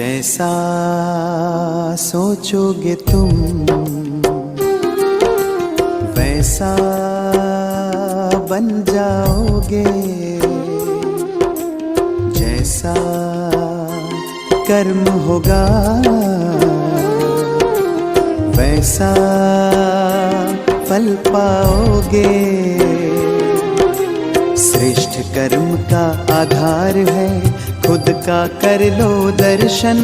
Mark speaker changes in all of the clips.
Speaker 1: जैसा सोचोगे तुम वैसा बन जाओगे, जैसा कर्म होगा वैसा फल पाओगे। श्रेष्ठ कर्म का आधार है खुद का कर लो दर्शन,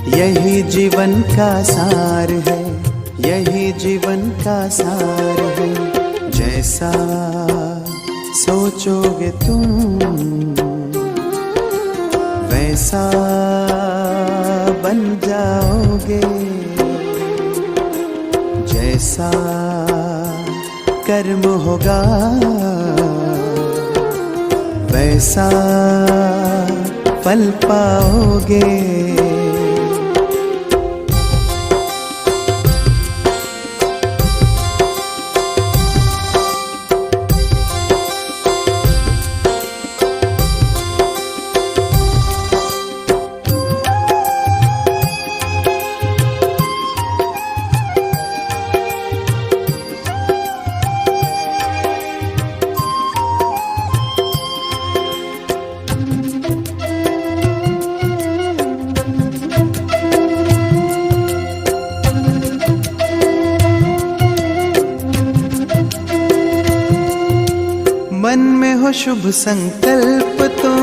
Speaker 1: यही जीवन का सार है, यही जीवन का सार है। जैसा सोचोगे तुम वैसा बन जाओगे, जैसा कर्म होगा वैसा फल पाओगे। मन में हो शुभ संकल्प तो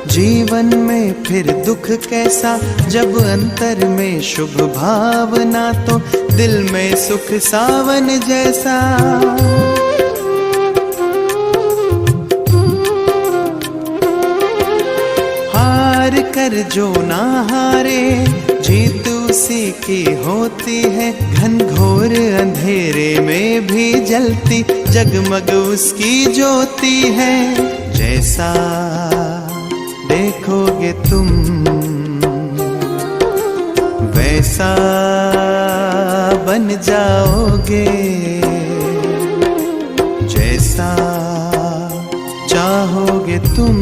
Speaker 1: जीवन में फिर दुख कैसा, जब अंतर में शुभ भावना तो दिल में सुख सावन जैसा। हार कर जो ना हारे जीत उसी की होती है, घनघोर अंधेरे में भी जलती जगमग उसकी ज्योति है। जैसा देखोगे तुम वैसा बन जाओगे, जैसा चाहोगे तुम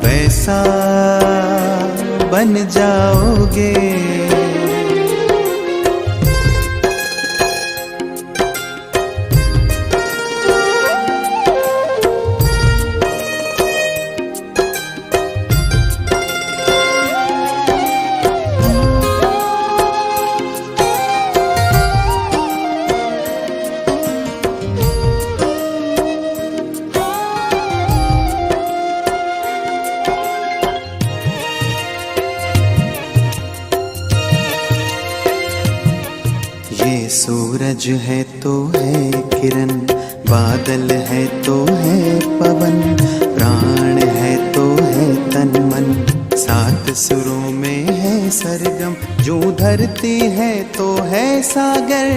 Speaker 1: वैसा बन जाओगे। ये सूरज है तो है किरण, बादल है तो है पवन, प्राण है तो है तन मन, सात सुरों में है सरगम। जो धरती है तो है सागर,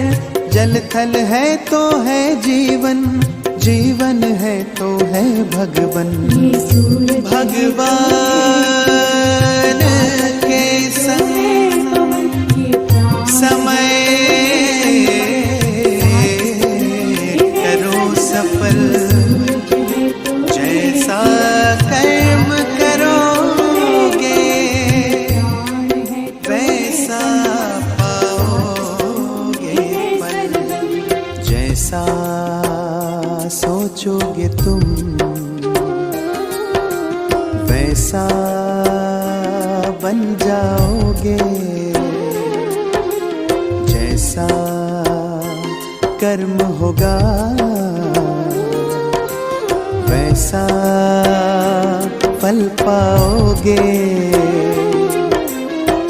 Speaker 1: जल थल है तो है जीवन, जीवन है तो है भगवन। भगवान के संग समय सफल, जैसा कर्म करोगे वैसा पाओगे फल। जैसा सोचोगे तुम वैसा बन जाओगे, जैसा कर्म होगा वैसा फल पाओगे।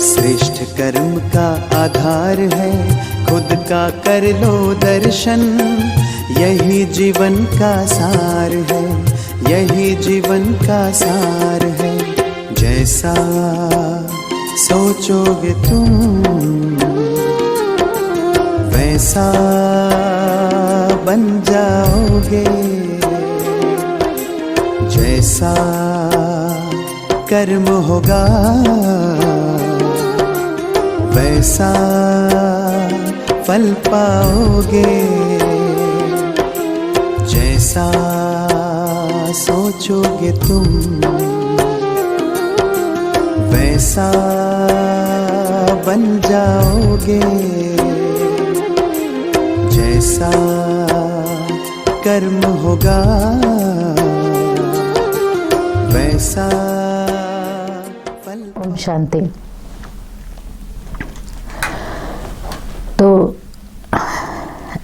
Speaker 1: श्रेष्ठ कर्म का आधार है खुद का कर लो दर्शन, यही जीवन का सार है, यही जीवन का सार है। जैसा सोचोगे तुम वैसा बन जाओगे, जैसा कर्म होगा वैसा फल पाओगे। जैसा सोचोगे तुम वैसा बन जाओगे जैसा कर्म होगा, वैसा फल।
Speaker 2: ओम शांति। तो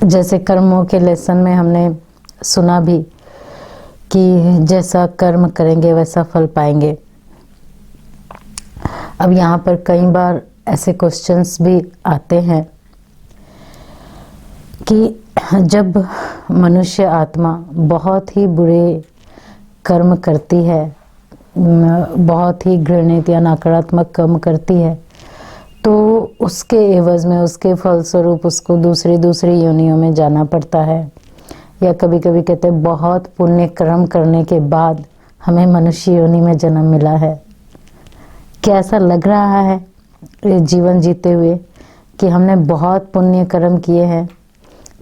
Speaker 2: जैसे कर्मों के लेसन में हमने सुना भी कि जैसा कर्म करेंगे वैसा फल पाएंगे। अब यहाँ पर कई बार ऐसे क्वेश्चंस भी आते हैं कि जब मनुष्य आत्मा बहुत ही बुरे कर्म करती है, बहुत ही घृणित या नकारात्मक कर्म करती है, तो उसके एवज में, उसके फलस्वरूप उसको दूसरी योनियों में जाना पड़ता है। या कभी कभी कहते हैं बहुत पुण्य कर्म करने के बाद हमें मनुष्य योनि में जन्म मिला है। क्या ऐसा लग रहा है ये जीवन जीते हुए कि हमने बहुत पुण्य कर्म किए हैं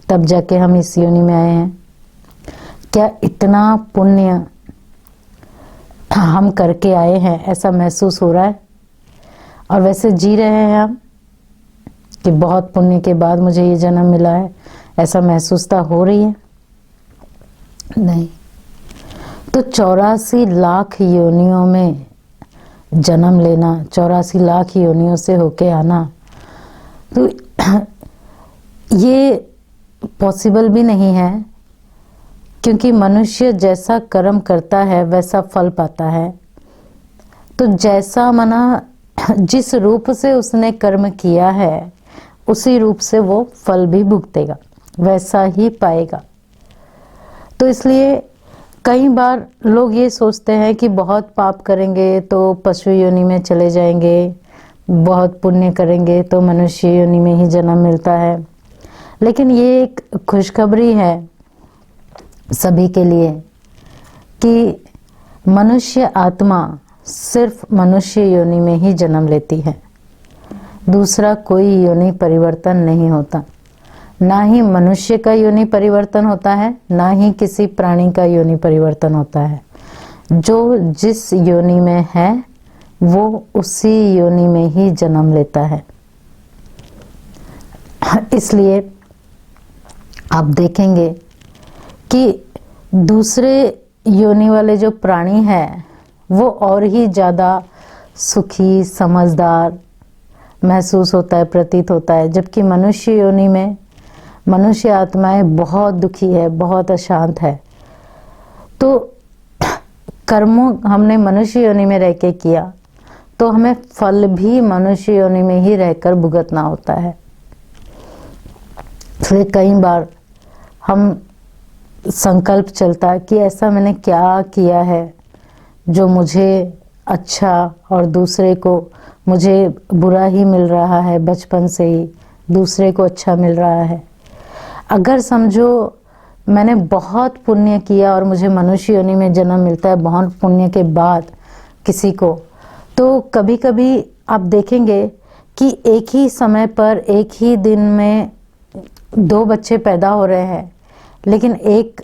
Speaker 2: तब जाके हम इस योनि में आए हैं? क्या इतना पुण्य हम करके आए हैं ऐसा महसूस हो रहा है? और वैसे जी रहे हैं हम कि बहुत पुण्य के बाद मुझे ये जन्म मिला है, ऐसा महसूसता हो रही है? नहीं। तो 84 लाख योनियों में जन्म लेना, 84 लाख योनियों से होके आना, तो ये पॉसिबल भी नहीं है, क्योंकि मनुष्य जैसा कर्म करता है वैसा फल पाता है। तो जैसा मना जिस रूप से उसने कर्म किया है उसी रूप से वो फल भी भुगतेगा, वैसा ही पाएगा। तो इसलिए कई बार लोग ये सोचते हैं कि बहुत पाप करेंगे तो पशु योनि में चले जाएंगे, बहुत पुण्य करेंगे तो मनुष्य योनि में ही जन्म मिलता है। लेकिन ये एक खुशखबरी है सभी के लिए कि मनुष्य आत्मा सिर्फ मनुष्य योनि में ही जन्म लेती है, दूसरा कोई योनि परिवर्तन नहीं होता। ना ही मनुष्य का योनि परिवर्तन होता है, ना ही किसी प्राणी का योनि परिवर्तन होता है। जो जिस योनि में है वो उसी योनि में ही जन्म लेता है। इसलिए आप देखेंगे कि दूसरे योनि वाले जो प्राणी हैं वो और ही ज़्यादा सुखी, समझदार महसूस होता है, प्रतीत होता है, जबकि मनुष्य योनि में मनुष्य आत्माएं बहुत दुखी है, बहुत अशांत है। तो कर्मों हमने मनुष्य योनि में रह के किया तो हमें फल भी मनुष्य योनि में ही रहकर भुगतना होता है। इसलिए कई बार हम संकल्प चलता है कि ऐसा मैंने क्या किया है जो मुझे अच्छा और दूसरे को मुझे बुरा ही मिल रहा है, बचपन से ही दूसरे को अच्छा मिल रहा है। अगर समझो मैंने बहुत पुण्य किया और मुझे मनुष्य योनि में जन्म मिलता है बहुत पुण्य के बाद किसी को, तो कभी कभी आप देखेंगे कि एक ही समय पर एक ही दिन में 2 बच्चे पैदा हो रहे हैं, लेकिन एक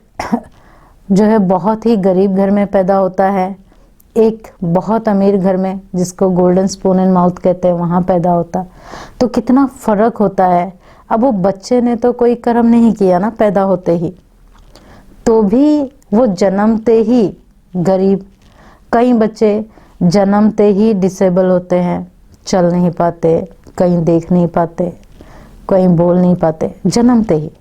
Speaker 2: जो है बहुत ही गरीब घर में पैदा होता है, एक बहुत अमीर घर में जिसको गोल्डन स्पून इन माउथ कहते हैं वहाँ पैदा होता। तो कितना फर्क होता है। अब वो बच्चे ने तो कोई कर्म नहीं किया ना पैदा होते ही, तो भी वो जन्मते ही गरीब। कई बच्चे जन्मते ही डिसेबल होते हैं, चल नहीं पाते, कहीं देख नहीं पाते, कहीं बोल नहीं पाते, जन्मते ही।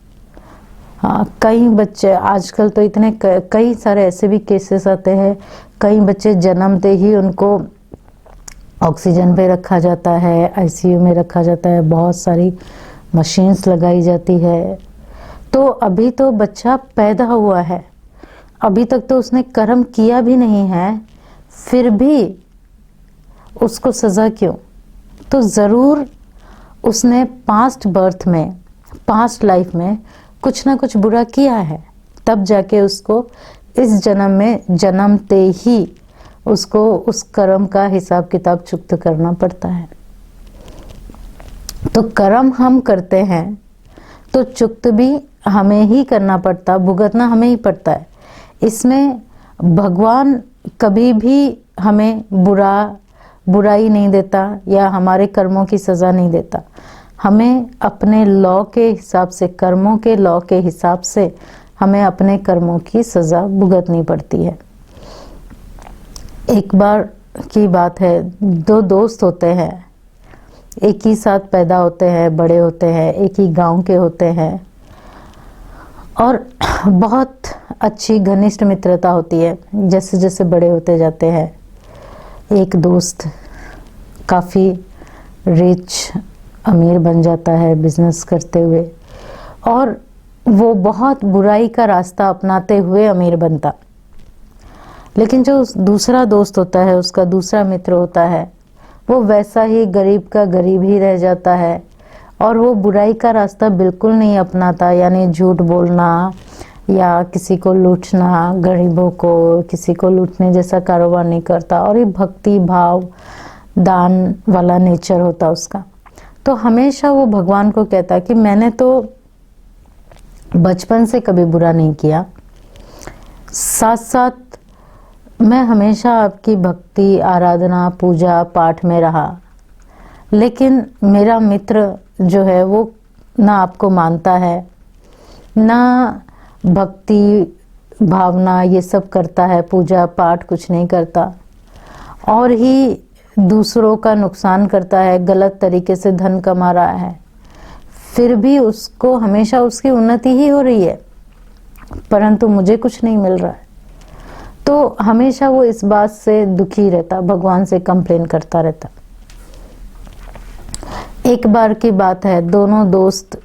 Speaker 2: हाँ, कई बच्चे आजकल तो इतने कई सारे ऐसे भी केसेस आते हैं, कई बच्चे जन्मते ही उनको ऑक्सीजन पे रखा जाता है, आईसीयू में रखा जाता है, बहुत सारी मशीन्स लगाई जाती है। तो अभी तो बच्चा पैदा हुआ है, अभी तक तो उसने कर्म किया भी नहीं है, फिर भी उसको सज़ा क्यों? तो ज़रूर उसने पास्ट बर्थ में, पास्ट लाइफ में कुछ ना कुछ बुरा किया है, तब जाके उसको इस जन्म में जन्मते ही उसको उस कर्म का हिसाब किताब चुकता करना पड़ता है। तो कर्म हम करते हैं तो चुक्त भी हमें ही करना पड़ता, भुगतना हमें ही पड़ता है। इसमें भगवान कभी भी हमें बुरा बुराई नहीं देता या हमारे कर्मों की सज़ा नहीं देता। हमें अपने लॉ के हिसाब से, कर्मों के लॉ के हिसाब से हमें अपने कर्मों की सज़ा भुगतनी पड़ती है। एक बार की बात है, दो दोस्त होते हैं, एक ही साथ पैदा होते हैं, बड़े होते हैं, एक ही गांव के होते हैं और बहुत अच्छी घनिष्ठ मित्रता होती है। जैसे जैसे बड़े होते जाते हैं, एक दोस्त काफ़ी रिच, अमीर बन जाता है बिजनेस करते हुए और वो बहुत बुराई का रास्ता अपनाते हुए अमीर बनता। लेकिन जो दूसरा दोस्त होता है, उसका दूसरा मित्र होता है, वो वैसा ही गरीब का गरीब ही रह जाता है और वो बुराई का रास्ता बिल्कुल नहीं अपनाता, यानी झूठ बोलना या किसी को लूटना, गरीबों को किसी को लूटने जैसा कारोबार नहीं करता और ये भक्ति भाव, दान वाला नेचर होता उसका। तो हमेशा वो भगवान को कहता कि मैंने तो बचपन से कभी बुरा नहीं किया, साथ साथ मैं हमेशा आपकी भक्ति, आराधना, पूजा पाठ में रहा, लेकिन मेरा मित्र जो है वो ना आपको मानता है, ना भक्ति भावना ये सब करता है, पूजा पाठ कुछ नहीं करता और ही दूसरों का नुकसान करता है, गलत तरीके से धन कमा रहा है, फिर भी उसको हमेशा उसकी उन्नति ही हो रही है, परंतु मुझे कुछ नहीं मिल रहा है। तो हमेशा वो इस बात से दुखी रहता, भगवान से कंप्लेन करता रहता। एक बार की बात है, दोनों दोस्त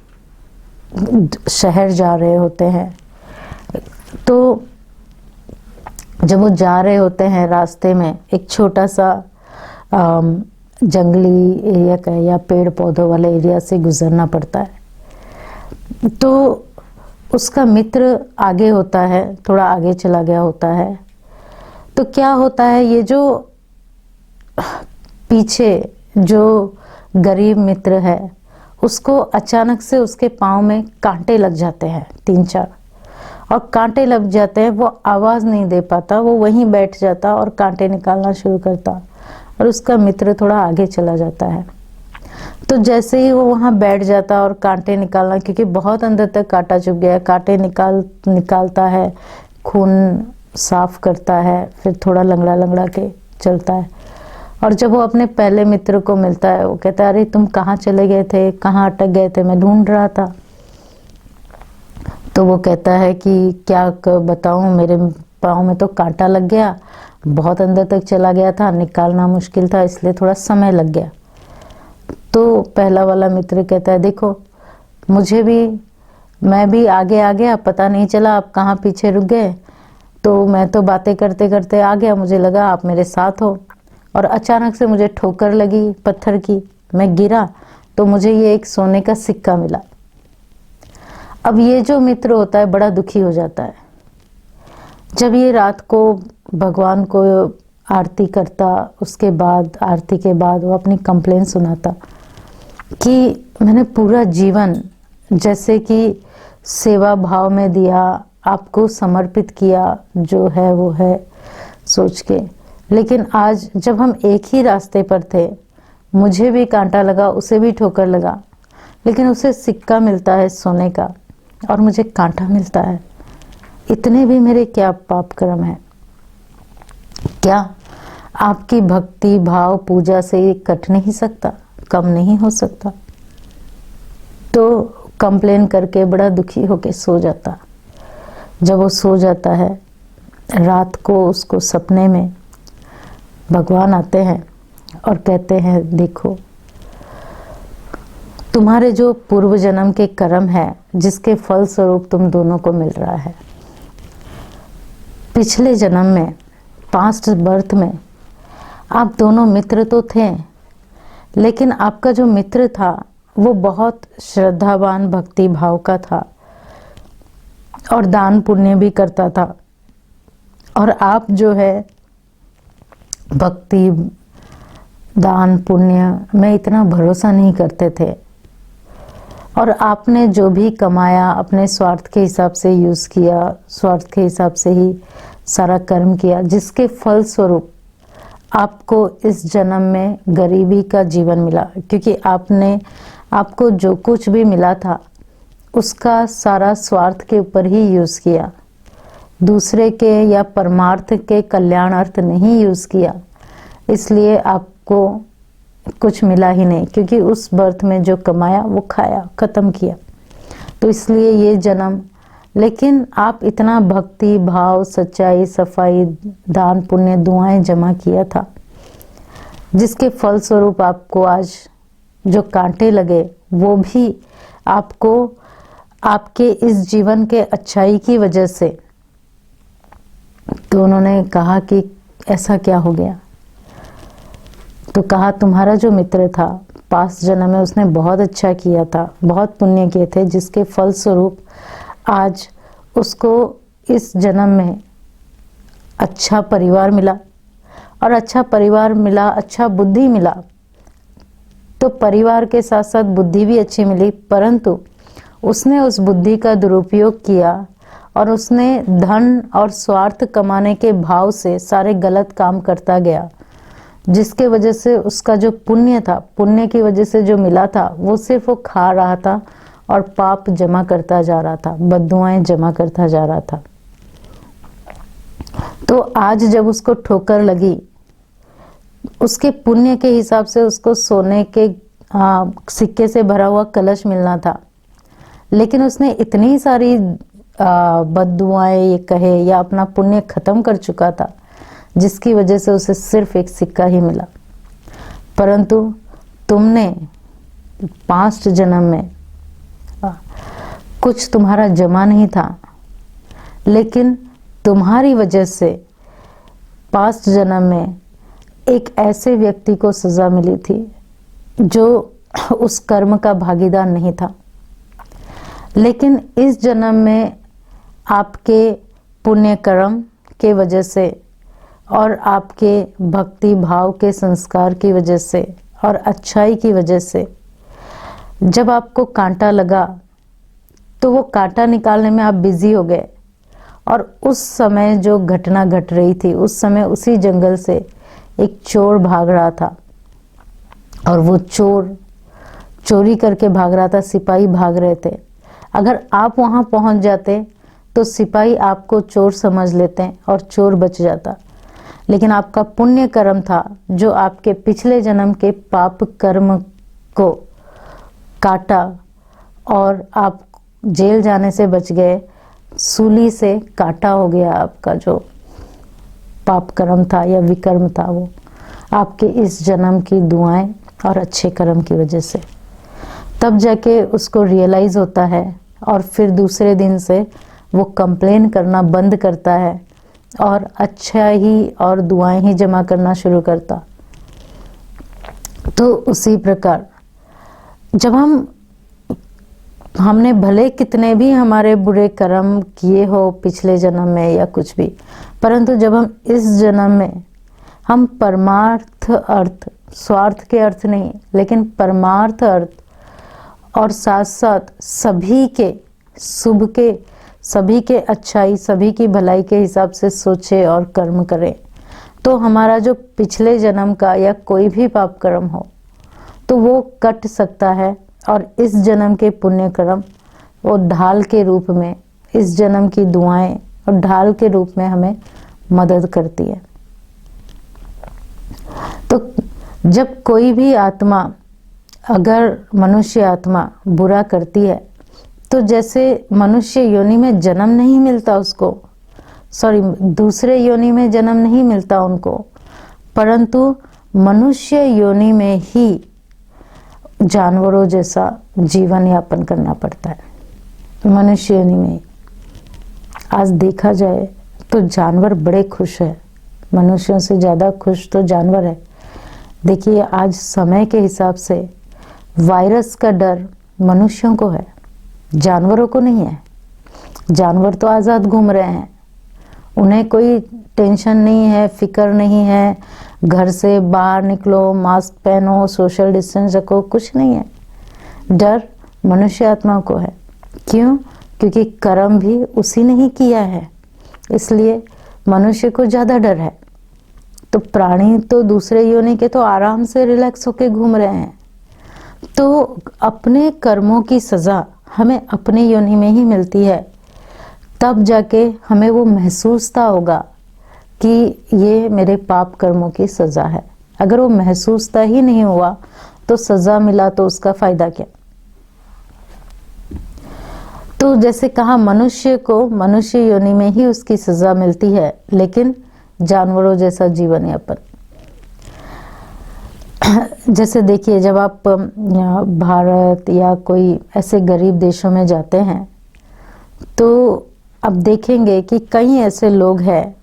Speaker 2: शहर जा रहे होते हैं। तो जब वो जा रहे होते हैं, रास्ते में एक छोटा सा जंगली एरिया का या पेड़ पौधों वाले एरिया से गुजरना पड़ता है। तो उसका मित्र आगे होता है, थोड़ा आगे चला गया होता है। तो क्या होता है, ये जो पीछे जो गरीब मित्र है उसको अचानक से उसके पाँव में कांटे लग जाते हैं, 3-4, और कांटे लग जाते हैं। वो आवाज़ नहीं दे पाता, वो वहीं बैठ जाता और कांटे निकालना शुरू करता और उसका मित्र थोड़ा आगे चला जाता है। तो जैसे ही वो वहाँ बैठ जाता और कांटे निकालना, क्योंकि बहुत अंदर तक कांटा चुभ गया है, कांटे निकालता है, खून साफ करता है, फिर थोड़ा लंगड़ा लंगड़ा के चलता है। और जब वो अपने पहले मित्र को मिलता है, वो कहता है, अरे तुम कहाँ चले गए थे, कहाँ अटक गए थे, मैं ढूंढ रहा था। तो वो कहता है कि क्या बताऊं, मेरे पाँव में तो कांटा लग गया, बहुत अंदर तक चला गया था, निकालना मुश्किल था, इसलिए थोड़ा समय लग गया। तो पहला वाला मित्र कहता है, देखो मैं भी आगे आ गया, पता नहीं चला आप कहाँ पीछे रुक गए। तो मैं तो बातें करते करते आ गया, मुझे लगा आप मेरे साथ हो, और अचानक से मुझे ठोकर लगी पत्थर की, मैं गिरा, तो मुझे ये एक सोने का सिक्का मिला। अब ये जो मित्र होता है बड़ा दुखी हो जाता है। जब ये रात को भगवान को आरती करता, उसके बाद आरती के बाद वो अपनी कंप्लेन सुनाता कि मैंने पूरा जीवन जैसे कि सेवा भाव में दिया, आपको समर्पित किया, जो है वो है सोच के, लेकिन आज जब हम एक ही रास्ते पर थे, मुझे भी कांटा लगा, उसे भी ठोकर लगा, लेकिन उसे सिक्का मिलता है सोने का और मुझे कांटा मिलता है। इतने भी मेरे क्या पाप कर्म है? क्या आपकी भक्ति भाव पूजा से ये कट नहीं सकता, कम नहीं हो सकता? तो कंप्लेन करके बड़ा दुखी होके सो जाता। जब वो सो जाता है, रात को उसको सपने में भगवान आते हैं और कहते हैं, देखो तुम्हारे जो पूर्व जन्म के कर्म है, जिसके फल स्वरूप तुम दोनों को मिल रहा है। पिछले जन्म में, पास्ट बर्थ में, आप दोनों मित्र तो थे, लेकिन आपका जो मित्र था वो बहुत श्रद्धावान, भक्ति भाव का था और दान पुण्य भी करता था, और आप जो है भक्ति दान पुण्य में इतना भरोसा नहीं करते थे, और आपने जो भी कमाया अपने स्वार्थ के हिसाब से यूज़ किया, स्वार्थ के हिसाब से ही सारा कर्म किया, जिसके फल स्वरूप आपको इस जन्म में गरीबी का जीवन मिला, क्योंकि आपको जो कुछ भी मिला था उसका सारा स्वार्थ के ऊपर ही यूज़ किया, दूसरे के या परमार्थ के कल्याण अर्थ नहीं यूज़ किया, इसलिए आपको कुछ मिला ही नहीं, क्योंकि उस बर्थ में जो कमाया वो खाया, ख़त्म किया। तो इसलिए ये जन्म, लेकिन आप इतना भक्ति भाव, सच्चाई, सफाई, दान पुण्य, दुआएं जमा किया था, जिसके फलस्वरूप आपको आज जो कांटे लगे वो भी आपको आपके इस जीवन के अच्छाई की वजह से। तो उन्होंने कहा कि ऐसा क्या हो गया? तो कहा तुम्हारा जो मित्र था पास्ट जन्म में उसने बहुत अच्छा किया था, बहुत पुण्य किए थे, जिसके फलस्वरूप आज उसको इस जन्म में अच्छा परिवार मिला, और अच्छा परिवार मिला, अच्छा बुद्धि मिला। तो परिवार के साथ साथ बुद्धि भी अच्छी मिली, परंतु उसने उस बुद्धि का दुरुपयोग किया और उसने धन और स्वार्थ कमाने के भाव से सारे गलत काम करता गया, जिसके वजह से उसका जो पुण्य था, पुण्य की वजह से जो मिला था वो सिर्फ वो खा रहा था और पाप जमा करता जा रहा था, बद्दुआएं जमा करता जा रहा था। तो आज जब उसको ठोकर लगी, उसके पुण्य के हिसाब से उसको सोने के सिक्के से भरा हुआ कलश मिलना था, लेकिन उसने इतनी सारी बद्दुआएं ये कहे या अपना पुण्य खत्म कर चुका था, जिसकी वजह से उसे सिर्फ एक सिक्का ही मिला। परंतु तुमने पास्ट जन्म में कुछ तुम्हारा जमा नहीं था, लेकिन तुम्हारी वजह से पास्ट जन्म में एक ऐसे व्यक्ति को सजा मिली थी जो उस कर्म का भागीदार नहीं था। लेकिन इस जन्म में आपके पुण्य कर्म के वजह से और आपके भक्ति भाव के संस्कार की वजह से और अच्छाई की वजह से जब आपको कांटा लगा तो वो कांटा निकालने में आप बिजी हो गए, और उस समय जो घटना घट रही थी, उस समय उसी जंगल से एक चोर भाग रहा था, और वो चोर चोरी करके भाग रहा था, सिपाही भाग रहे थे। अगर आप वहां पहुंच जाते तो सिपाही आपको चोर समझ लेते और चोर बच जाता, लेकिन आपका पुण्य कर्म था जो आपके पिछले जन्म के पाप कर्म को काटा और आप जेल जाने से बच गए, सूली से काटा हो गया आपका जो पाप कर्म था या विकर्म था, वो आपके इस जन्म की दुआएं और अच्छे कर्म की वजह से। तब जाके उसको रियलाइज होता है, और फिर दूसरे दिन से वो कंप्लेन करना बंद करता है और अच्छा ही और दुआएं ही जमा करना शुरू करता। तो उसी प्रकार जब हमने भले कितने भी हमारे बुरे कर्म किए हो पिछले जन्म में या कुछ भी, परंतु जब हम इस जन्म में हम परमार्थ अर्थ, स्वार्थ के अर्थ नहीं लेकिन परमार्थ अर्थ और साथ साथ सभी के शुभ के, सभी के अच्छाई, सभी की भलाई के हिसाब से सोचे और कर्म करें, तो हमारा जो पिछले जन्म का या कोई भी पाप कर्म हो तो वो कट सकता है, और इस जन्म के पुण्य कर्म वो ढाल के रूप में, इस जन्म की दुआएं और ढाल के रूप में हमें मदद करती है। तो जब कोई भी आत्मा, अगर मनुष्य आत्मा बुरा करती है, तो जैसे मनुष्य योनि में जन्म नहीं मिलता उसको, दूसरे योनि में जन्म नहीं मिलता उनको, परंतु मनुष्य योनि में ही जानवरों जैसा जीवन यापन करना पड़ता है। मनुष्य योनि में आज देखा जाए तो जानवर बड़े खुश है, मनुष्यों से ज़्यादा खुश तो जानवर है। देखिए आज समय के हिसाब से वायरस का डर मनुष्यों को है, जानवरों को नहीं है। जानवर तो आज़ाद घूम रहे हैं, उन्हें कोई टेंशन नहीं है, फिक्र नहीं है, घर से बाहर निकलो, मास्क पहनो, सोशल डिस्टेंस रखो, कुछ नहीं है। डर मनुष्य आत्मा को है। क्यों? क्योंकि कर्म भी उसी ने ही किया है, इसलिए मनुष्य को ज़्यादा डर है। तो प्राणी तो दूसरे योनि के तो आराम से रिलैक्स होके घूम रहे हैं। तो अपने कर्मों की सजा हमें अपने योनि में ही मिलती है, तब जाके हमें वो महसूसता होगा कि ये मेरे पाप कर्मों की सजा है। अगर वो महसूसता ही नहीं हुआ तो सजा मिला तो उसका फायदा क्या। तो जैसे कहा, मनुष्य को मनुष्य योनि में ही उसकी सजा मिलती है, लेकिन जानवरों जैसा जीवन यापन। जैसे देखिए, जब आप भारत या कोई ऐसे गरीब देशों में जाते हैं तो अब देखेंगे कि कई ऐसे लोग हैं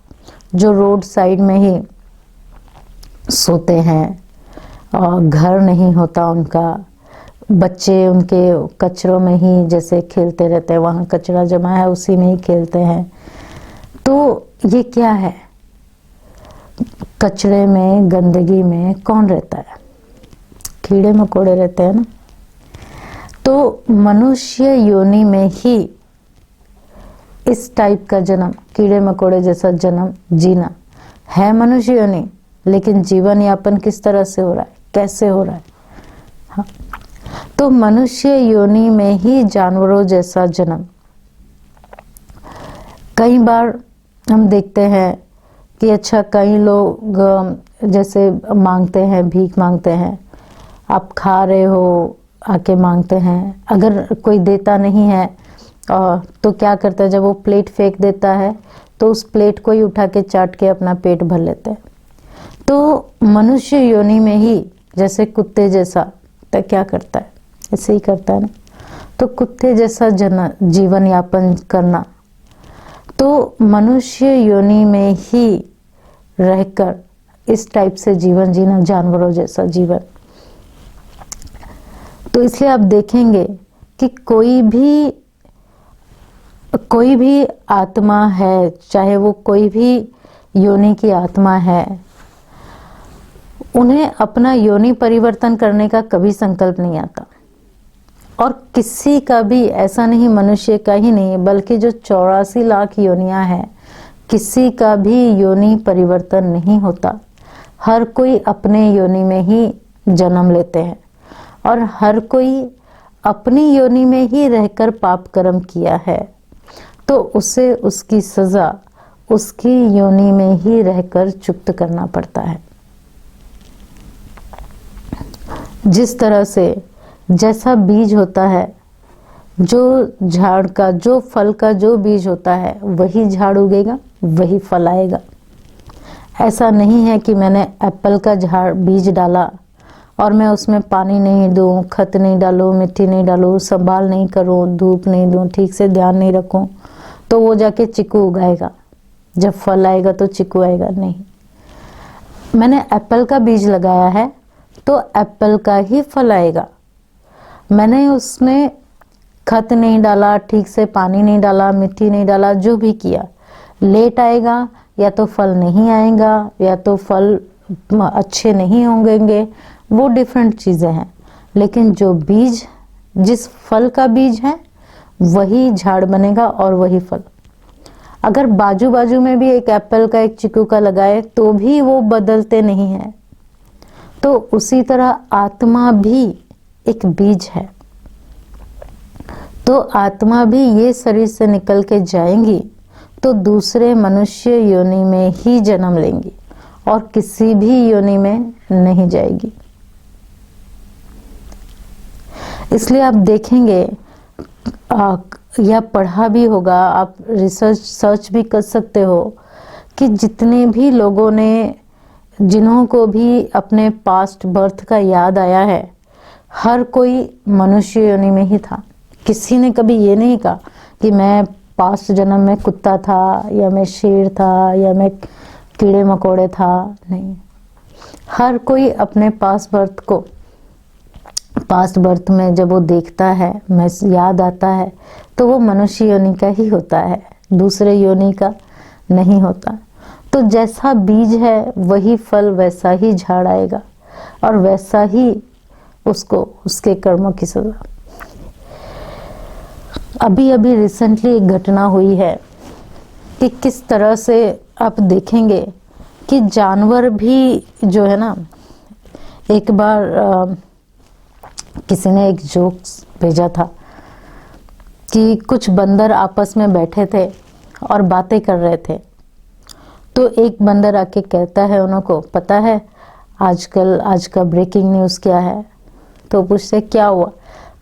Speaker 2: जो रोड साइड में ही सोते हैं और घर नहीं होता उनका, बच्चे उनके कचरों में ही जैसे खेलते रहते हैं, वहाँ कचरा जमा है उसी में ही खेलते हैं। तो ये क्या है? कचरे में, गंदगी में कौन रहता है? कीड़े मकोड़े रहते हैं ना। तो मनुष्य योनि में ही इस टाइप का जन्म, कीड़े मकोड़े जैसा जन्म जीना है मनुष्य योनि, लेकिन जीवन यापन किस तरह से हो रहा है, कैसे हो रहा है? हाँ। तो मनुष्य योनि में ही जानवरों जैसा जन्म। कई बार हम देखते हैं कि अच्छा, कई लोग जैसे मांगते हैं, भीख मांगते हैं, आप खा रहे हो आके मांगते हैं, अगर कोई देता नहीं है तो क्या करता है, जब वो प्लेट फेंक देता है तो उस प्लेट को ही उठा के चाट के अपना पेट भर लेते हैं। तो मनुष्य योनि में ही जैसे कुत्ते जैसा तो क्या करता है, ऐसे ही करता है ना। तो कुत्ते जैसा जीवन यापन करना, तो मनुष्य योनि में ही रहकर इस टाइप से जीवन जीना, जानवरों जैसा जीवन। तो इसलिए आप देखेंगे कि कोई भी आत्मा है, चाहे वो कोई भी योनि की आत्मा है, उन्हें अपना योनि परिवर्तन करने का कभी संकल्प नहीं आता। और किसी का भी ऐसा नहीं, मनुष्य का ही नहीं बल्कि जो 84 लाख योनियां हैं, किसी का भी योनि परिवर्तन नहीं होता। हर कोई अपने योनि में ही जन्म लेते हैं और हर कोई अपनी योनि में ही रहकर पाप कर्म किया है, तो उसे उसकी सजा उसकी योनि में ही रहकर चुक्त करना पड़ता है। जिस तरह से जैसा बीज होता है, जो झाड़ का, जो फल का जो बीज होता है, वही झाड़ उगेगा, वही फल आएगा। ऐसा नहीं है कि मैंने एप्पल का झाड़ बीज डाला और मैं उसमें पानी नहीं दूं, खत नहीं डालूं, मिट्टी नहीं डालूं, संभाल नहीं करूं, धूप नहीं दूं, ठीक से ध्यान नहीं रखूं, तो वो जाके चीकू उगाएगा। जब फल आएगा तो चीकू आएगा नहीं। मैंने एप्पल का बीज लगाया है तो एप्पल का ही फल आएगा। मैंने उसमें खत नहीं डाला, ठीक से पानी नहीं डाला, मिट्टी नहीं डाला, जो भी किया, लेट आएगा, या तो फल नहीं आएगा, या तो फल अच्छे नहीं होंगे, वो डिफरेंट चीज़ें हैं। लेकिन जो बीज, जिस फल का बीज है, वही झाड़ बनेगा और वही फल। अगर बाजू बाजू में भी एक एप्पल का, एक चीकू का लगाए तो भी वो बदलते नहीं हैं। तो उसी तरह आत्मा भी एक बीज है। तो आत्मा भी ये शरीर से निकल के जाएंगी तो दूसरे मनुष्य योनि में ही जन्म लेंगी और किसी भी योनि में नहीं जाएगी। इसलिए आप देखेंगे या पढ़ा भी होगा, आप सर्च भी कर सकते हो कि जितने भी लोगों ने, जिन्हों को भी अपने पास्ट बर्थ का याद आया है, हर कोई मनुष्य योनि में ही था। किसी ने कभी ये नहीं कहा कि मैं पास्ट जन्म में कुत्ता था, या मैं शेर था, या मैं कीड़े मकोड़े था। नहीं, हर कोई अपने पास्ट बर्थ में जब वो देखता है, मैं याद आता है, तो वो मनुष्य योनि का ही होता है, दूसरे योनि का नहीं होता। तो जैसा बीज है वही फल, वैसा ही झाड़ आएगा और वैसा ही उसको उसके कर्मों की सजा। अभी रिसेंटली एक घटना हुई है कि किस तरह से आप देखेंगे कि जानवर भी जो है ना, एक बार किसी ने एक जोक्स भेजा था कि कुछ बंदर आपस में बैठे थे और बातें कर रहे थे। तो एक बंदर आके कहता है उनको, पता है आजकल आज का ब्रेकिंग न्यूज़ क्या है? तो पूछते क्या हुआ?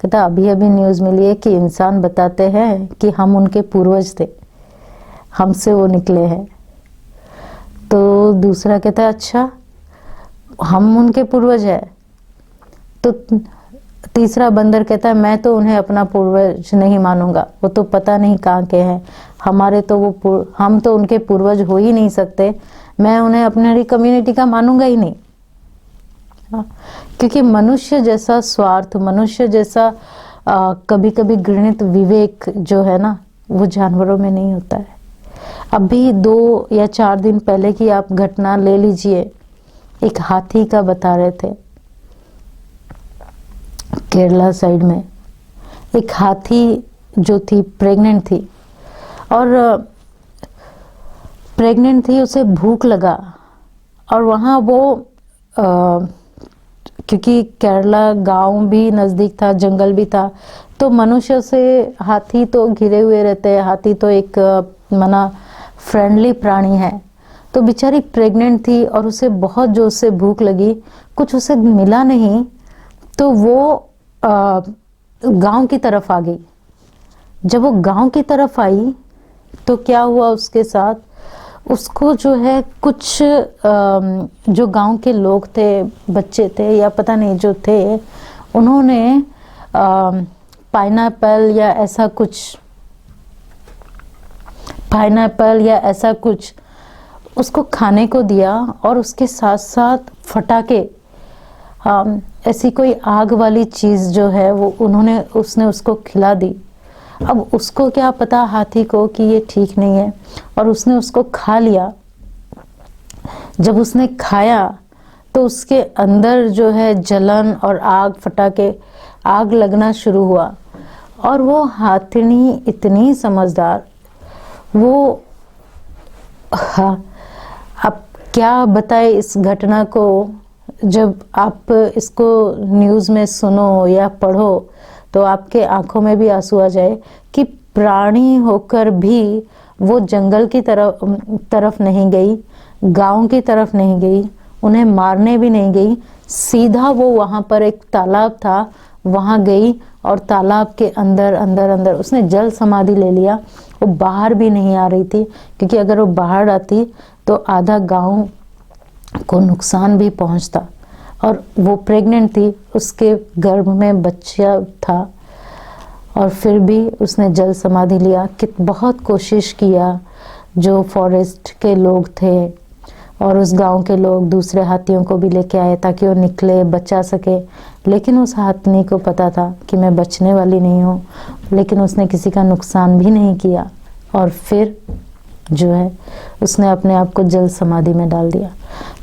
Speaker 2: कहता अभी अभी न्यूज़ मिली है कि इंसान बताते हैं कि हम उनके पूर्वज थे, हमसे वो निकले हैं। तो दूसरा कहता है अच्छा, हम उनके पूर्वज है? तो तीसरा बंदर कहता है मैं तो उन्हें अपना पूर्वज नहीं मानूंगा, वो तो पता नहीं कहाँ के हैं, हमारे तो हम तो उनके पूर्वज हो ही नहीं सकते, मैं उन्हें अपनी कम्युनिटी का मानूंगा ही नहीं। क्योंकि मनुष्य जैसा स्वार्थ, मनुष्य जैसा कभी कभी घृणित विवेक जो है ना, वो जानवरों में नहीं होता है। अभी 2 या 4 दिन पहले की आप घटना ले लीजिए, एक हाथी का बता रहे थे। केरला साइड में एक हाथी जो थी प्रेग्नेंट थी, और प्रेग्नेंट थी, उसे भूख लगा, और वहाँ वो क्योंकि केरला गांव भी नज़दीक था, जंगल भी था, तो मनुष्य से हाथी तो घिरे हुए रहते हैं। हाथी तो एक मना फ्रेंडली प्राणी है। तो बेचारी प्रेग्नेंट थी और उसे बहुत जोर से भूख लगी, कुछ उसे मिला नहीं, तो वो गांव की तरफ आ गई। जब वो गांव की तरफ आई तो क्या हुआ उसके साथ, उसको जो है कुछ जो गांव के लोग थे, बच्चे थे या पता नहीं जो थे, उन्होंने पाइनएप्पल या ऐसा कुछ उसको खाने को दिया, और उसके साथ साथ फटाके, ऐसी कोई आग वाली चीज़ जो है वो उसने उसको खिला दी। अब उसको क्या पता हाथी को कि ये ठीक नहीं है, और उसने उसको खा लिया। जब उसने खाया तो उसके अंदर जो है जलन और आग लगना शुरू हुआ। और वो हाथिनी इतनी समझदार, वो अब क्या बताए इस घटना को। जब आप इसको न्यूज़ में सुनो या पढ़ो तो आपके आंखों में भी आंसू आ जाए कि प्राणी होकर भी वो जंगल की तरफ नहीं गई, गांव की तरफ नहीं गई, उन्हें मारने भी नहीं गई, सीधा वो वहाँ पर एक तालाब था वहाँ गई, और तालाब के अंदर उसने जल समाधि ले लिया। वो बाहर भी नहीं आ रही थी, क्योंकि अगर वो बाहर आती तो आधा गांव को नुकसान भी पहुंचता। और वो प्रेग्नेंट थी, उसके गर्भ में बच्चा था, और फिर भी उसने जल समाधि लिया। बहुत कोशिश किया जो फॉरेस्ट के लोग थे और उस गांव के लोग, दूसरे हाथियों को भी लेके आए ताकि वो निकले, बचा सके। लेकिन उस हाथनी को पता था कि मैं बचने वाली नहीं हूँ, लेकिन उसने किसी का नुकसान भी नहीं किया, और फिर जो है उसने अपने आप को जल समाधि में डाल दिया।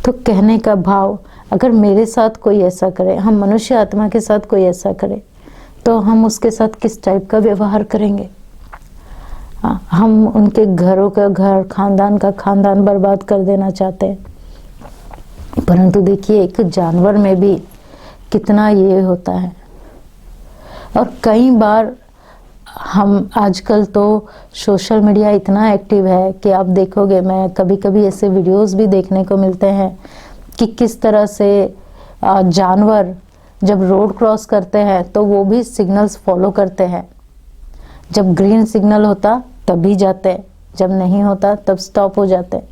Speaker 2: तो कहने का भाव, अगर मेरे साथ कोई ऐसा करे, हम मनुष्य आत्मा के साथ कोई ऐसा करे, तो हम उसके साथ किस टाइप का व्यवहार करेंगे? हम उनके घरों का घर, खानदान का खानदान बर्बाद कर देना चाहते हैं। परंतु देखिए एक जानवर में भी कितना ये होता है। और कई बार हम आजकल तो सोशल मीडिया इतना एक्टिव है कि आप देखोगे, मैं कभी कभी ऐसे वीडियोस भी देखने को मिलते हैं कि किस तरह से जानवर जब रोड क्रॉस करते हैं तो वो भी सिग्नल्स फॉलो करते हैं। जब ग्रीन सिग्नल होता तभी जाते हैं, जब नहीं होता तब स्टॉप हो जाते हैं।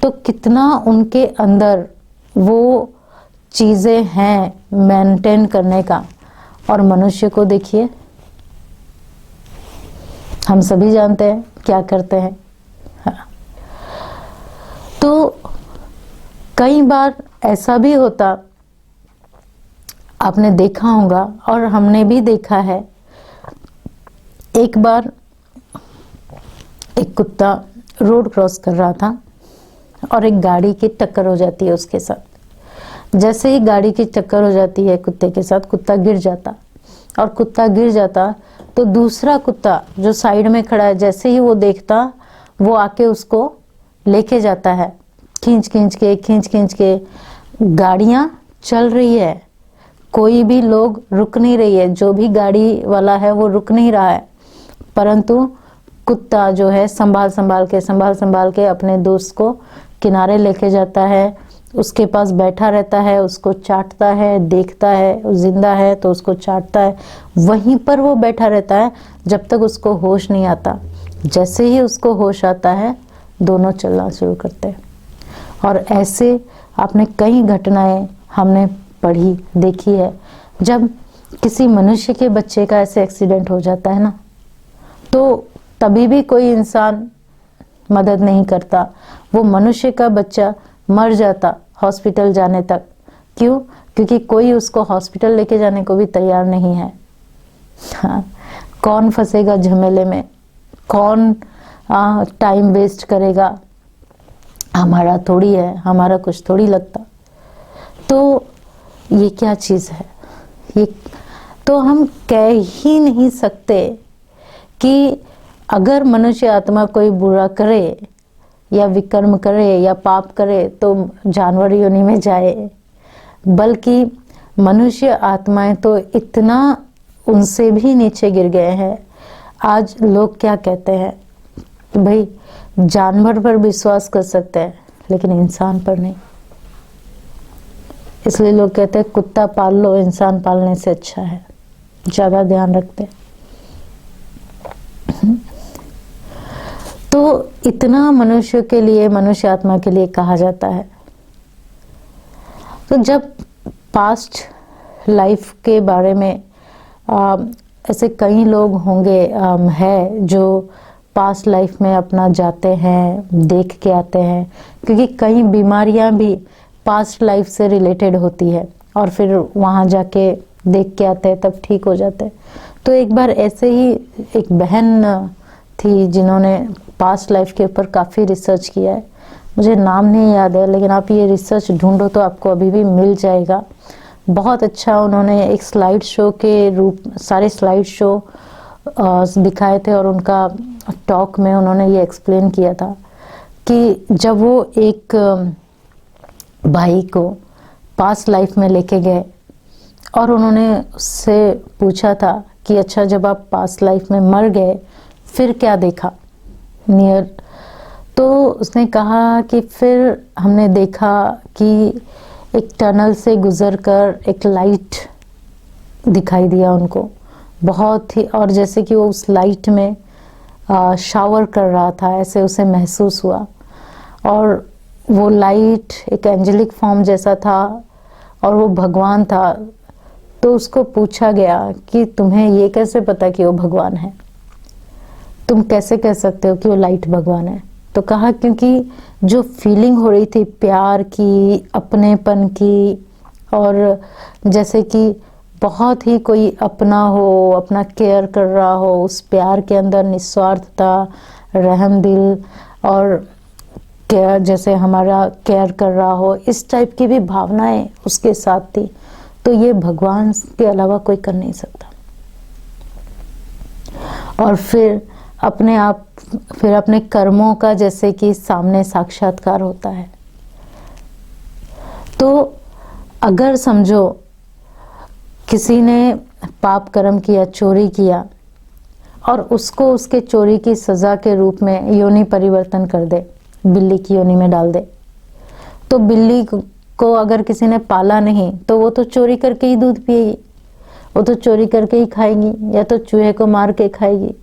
Speaker 2: तो कितना उनके अंदर वो चीज़ें हैं मेंटेन करने का। और मनुष्य को देखिए, हम सभी जानते हैं क्या करते हैं। तो कई बार ऐसा भी होता, आपने देखा होगा और हमने भी देखा है। एक बार एक कुत्ता रोड क्रॉस कर रहा था और एक गाड़ी की टक्कर हो जाती है उसके साथ। जैसे ही गाड़ी की टक्कर हो जाती है कुत्ते के साथ, कुत्ता गिर जाता, और कुत्ता गिर जाता तो दूसरा कुत्ता जो साइड में खड़ा है, जैसे ही वो देखता वो आके उसको लेके जाता है खींच खींच के गाड़ियां चल रही है, कोई भी लोग रुक नहीं रही है, जो भी गाड़ी वाला है वो रुक नहीं रहा है, परंतु कुत्ता जो है संभाल संभाल के अपने दोस्त को किनारे लेके जाता है, उसके पास बैठा रहता है, उसको चाटता है, देखता है, वो जिंदा है तो उसको चाटता है, वहीं पर वो बैठा रहता है जब तक उसको होश नहीं आता। जैसे ही उसको होश आता है दोनों चलना शुरू करते हैं। और ऐसे आपने कई घटनाएं हमने पढ़ी देखी है। जब किसी मनुष्य के बच्चे का ऐसे एक्सीडेंट हो जाता है ना, तो तभी भी कोई इंसान मदद नहीं करता, वो मनुष्य का बच्चा मर जाता हॉस्पिटल जाने तक। क्यों? क्योंकि कोई उसको हॉस्पिटल लेके जाने को भी तैयार नहीं है। हाँ, कौन फंसेगा झमेले में, कौन टाइम वेस्ट करेगा, हमारा थोड़ी है, हमारा कुछ थोड़ी लगता। तो ये क्या चीज़ है? ये तो हम कह ही नहीं सकते कि अगर मनुष्य आत्मा कोई बुरा करे या विकर्म करे या पाप करे तो जानवर योनि में जाए, बल्कि मनुष्य आत्माएं तो इतना उनसे भी नीचे गिर गए हैं। आज लोग क्या कहते हैं कि भाई जानवर पर विश्वास कर सकते हैं लेकिन इंसान पर नहीं। इसलिए लोग कहते हैं कुत्ता पाल लो, इंसान पालने से अच्छा है, ज़्यादा ध्यान रखते हैं। तो इतना मनुष्य के लिए, मनुष्य आत्मा के लिए कहा जाता है। तो जब पास्ट लाइफ के बारे में ऐसे कई लोग होंगे है जो पास्ट लाइफ में अपना जाते हैं, देख के आते हैं, क्योंकि कई बीमारियां भी पास्ट लाइफ से रिलेटेड होती है और फिर वहाँ जाके देख के आते हैं तब ठीक हो जाते हैं। तो एक बार ऐसे ही एक बहन थी जिन्होंने पास्ट लाइफ के ऊपर काफ़ी रिसर्च किया है, मुझे नाम नहीं याद है, लेकिन आप ये रिसर्च ढूंढो तो आपको अभी भी मिल जाएगा। बहुत अच्छा उन्होंने एक स्लाइड शो के रूप, सारे स्लाइड शो दिखाए थे और उनका टॉक में उन्होंने ये एक्सप्लेन किया था कि जब वो एक भाई को पास्ट लाइफ में लेके गए और उन्होंने उससे पूछा था कि अच्छा जब आप पास्ट लाइफ में मर गए फिर क्या देखा नियर, तो उसने कहा कि फिर हमने देखा कि एक टनल से गुजरकर एक लाइट दिखाई दिया उनको बहुत ही, और जैसे कि वो उस लाइट में शावर कर रहा था ऐसे उसे महसूस हुआ। और वो लाइट एक एंजेलिक फॉर्म जैसा था और वो भगवान था। तो उसको पूछा गया कि तुम्हें ये कैसे पता कि वो भगवान है, तुम कैसे कह सकते हो कि वो लाइट भगवान है? तो कहा क्योंकि जो फीलिंग हो रही थी प्यार की, अपनेपन की, और जैसे कि बहुत ही कोई अपना हो, अपना केयर कर रहा हो, उस प्यार के अंदर निस्वार्थता, रहम दिल और केयर, जैसे हमारा केयर कर रहा हो, इस टाइप की भी भावनाएं उसके साथ थी। तो ये भगवान के अलावा कोई कर नहीं सकता। और फिर अपने आप, फिर अपने कर्मों का जैसे कि सामने साक्षात्कार होता है। तो अगर समझो किसी ने पाप कर्म किया, चोरी किया, और उसको उसके चोरी की सजा के रूप में योनि परिवर्तन कर दे, बिल्ली की योनि में डाल दे, तो बिल्ली को अगर किसी ने पाला नहीं तो वो तो चोरी करके ही दूध पिएगी, वो तो चोरी करके ही खाएगी, या तो चूहे को मार के खाएगी,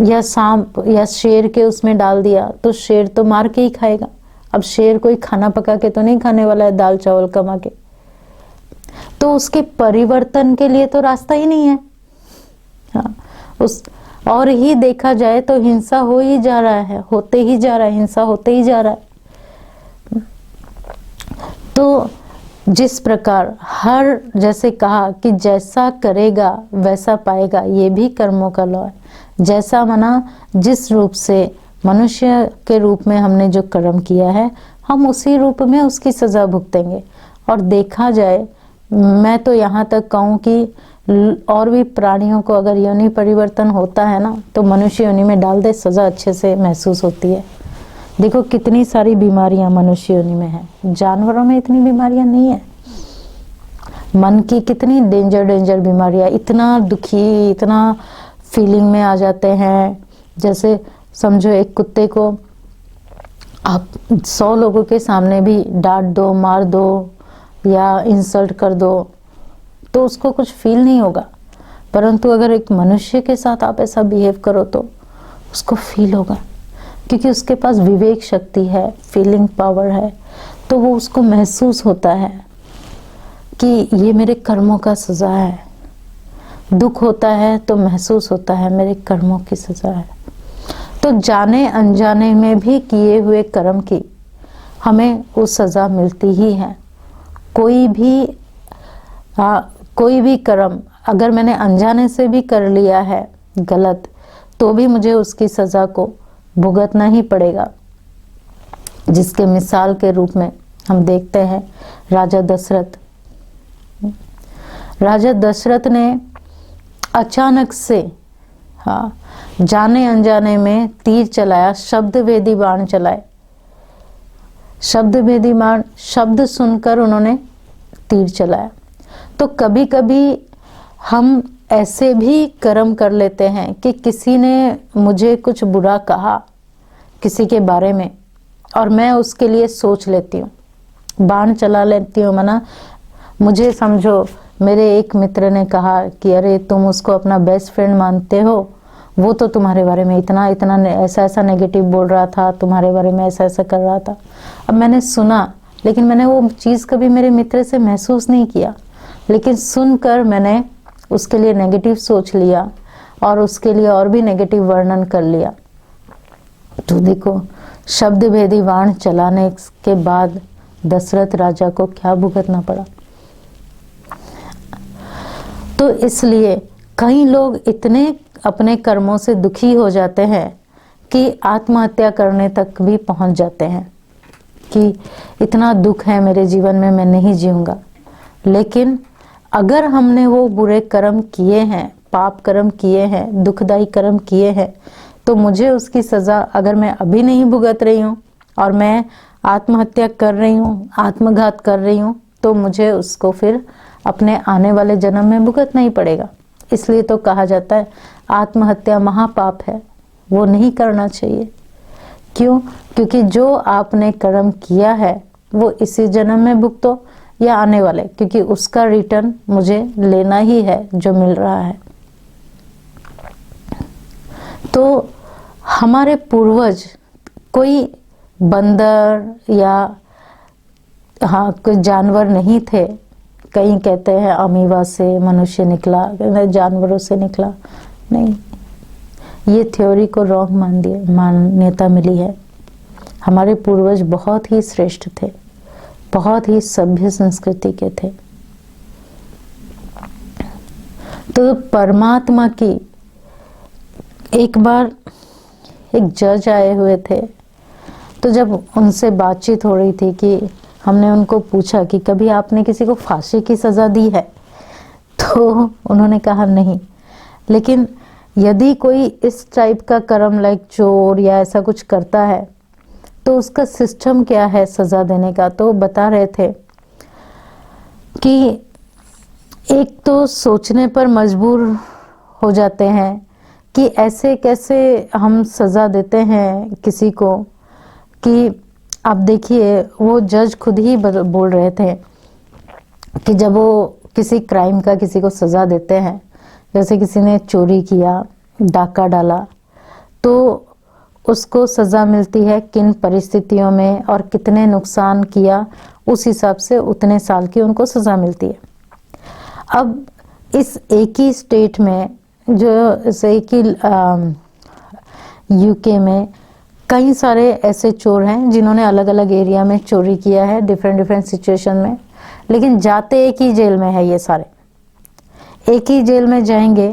Speaker 2: या सांप या शेर के उसमें डाल दिया तो शेर तो मार के ही खाएगा। अब शेर कोई खाना पका के तो नहीं खाने वाला है, दाल चावल कमा के। तो उसके परिवर्तन के लिए तो रास्ता ही नहीं है। हाँ, उस और ही देखा जाए तो हिंसा हो ही जा रहा है, होते ही जा रहा है, हिंसा होते ही जा रहा है। तो जिस प्रकार हर, जैसे कहा कि जैसा करेगा वैसा पाएगा, ये भी कर्मों का लॉ है। जैसा मना, जिस रूप से मनुष्य के रूप में हमने जो कर्म किया है, हम उसी रूप में उसकी सजा भुगतेंगे। और देखा जाए, मैं तो यहाँ तक कहूँ कि और भी प्राणियों को अगर योनि परिवर्तन होता है ना, तो मनुष्य योनि में डाल दे, सजा अच्छे से महसूस होती है। देखो कितनी सारी बीमारियां मनुष्य योनि में है, जानवरों में इतनी बीमारियां नहीं है। मन की कितनी डेंजर बीमारियां, इतना दुखी, इतना फीलिंग में आ जाते हैं। जैसे समझो एक कुत्ते को आप 100 लोगों के सामने भी डांट दो, मार दो या इंसल्ट कर दो तो उसको कुछ फील नहीं होगा, परंतु अगर एक मनुष्य के साथ आप ऐसा बिहेव करो तो उसको फील होगा, क्योंकि उसके पास विवेक शक्ति है, फीलिंग पावर है। तो वो उसको महसूस होता है कि ये मेरे कर्मों का सजा है। दुख होता है तो महसूस होता है मेरे कर्मों की सजा है। तो जाने अनजाने में भी किए हुए कर्म की हमें वो सजा मिलती ही है। कोई भी कर्म अगर मैंने अनजाने से भी कर लिया है गलत, तो भी मुझे उसकी सजा को भुगतना ही पड़ेगा। जिसके मिसाल के रूप में हम देखते हैं राजा दशरथ। राजा दशरथ ने अचानक से जाने अनजाने में तीर चलाया, शब्द भेदी बाण चलाए। शब्द भेदी बाण, शब्द सुनकर उन्होंने तीर चलाया। तो कभी कभी हम ऐसे भी कर्म कर लेते हैं कि किसी ने मुझे कुछ बुरा कहा किसी के बारे में और मैं उसके लिए सोच लेती हूँ, बाण चला लेती हूँ। मना मुझे समझो मेरे एक मित्र ने कहा कि अरे तुम उसको अपना बेस्ट फ्रेंड मानते हो, वो तो तुम्हारे बारे में इतना ऐसा नेगेटिव बोल रहा था, तुम्हारे बारे में ऐसा कर रहा था। अब मैंने सुना, लेकिन मैंने वो चीज़ कभी मेरे मित्र से महसूस नहीं किया, लेकिन सुनकर मैंने उसके लिए नेगेटिव सोच लिया और उसके लिए और भी नेगेटिव वर्णन कर लिया। तो देखो शब्द भेदी बाण चलाने के बाद दशरथ राजा को क्या भुगतना पड़ा। तो इसलिए कई लोग इतने अपने कर्मों से दुखी हो जाते हैं कि आत्महत्या करने तक भी पहुंच जाते हैं कि इतना दुख है मेरे जीवन में, मैं नहीं जीऊंगा। लेकिन अगर हमने वो बुरे कर्म किए हैं, पाप कर्म किए हैं, दुखदाई कर्म किए हैं, तो मुझे उसकी सजा अगर मैं अभी नहीं भुगत रही हूँ और मैं आत्महत्या कर रही हूँ, आत्मघात कर रही हूँ, तो मुझे उसको फिर अपने आने वाले जन्म में भुगतना ही पड़ेगा। इसलिए तो कहा जाता है आत्महत्या महापाप है, वो नहीं करना चाहिए। क्यों? क्योंकि जो आपने कर्म किया है वो इसी जन्म में भुगतो या आने वाले, क्योंकि उसका रिटर्न मुझे लेना ही है जो मिल रहा है। तो हमारे पूर्वज कोई बंदर या कोई जानवर नहीं थे। कई कहते हैं अमीबा से मनुष्य निकला, जानवरों से निकला, नहीं, ये थ्योरी को रॉन्ग मान्यता मिली है। हमारे पूर्वज बहुत ही श्रेष्ठ थे, बहुत ही सभ्य संस्कृति के थे। तो परमात्मा की एक बार एक जज आए हुए थे, तो जब उनसे बातचीत हो रही थी कि हमने उनको पूछा कि कभी आपने किसी को फांसी की सजा दी है, तो उन्होंने कहा नहीं, लेकिन यदि कोई इस टाइप का कर्म लाइक चोर या ऐसा कुछ करता है तो उसका सिस्टम क्या है सजा देने का। तो बता रहे थे कि एक तो सोचने पर मजबूर हो जाते हैं कि ऐसे कैसे हम सजा देते हैं किसी को, कि आप देखिए वो जज खुद ही बोल रहे थे कि जब वो किसी क्राइम का किसी को सजा देते हैं, जैसे किसी ने चोरी किया, डाका डाला, तो उसको सजा मिलती है किन परिस्थितियों में और कितने नुकसान किया, उस हिसाब से उतने साल की उनको सजा मिलती है। अब इस एक ही स्टेट में, जो एक ही यूके में कई सारे ऐसे चोर हैं जिन्होंने अलग अलग एरिया में चोरी किया है, डिफरेंट सिचुएशन में, लेकिन जाते एक ही जेल में है। ये सारे एक ही जेल में जाएंगे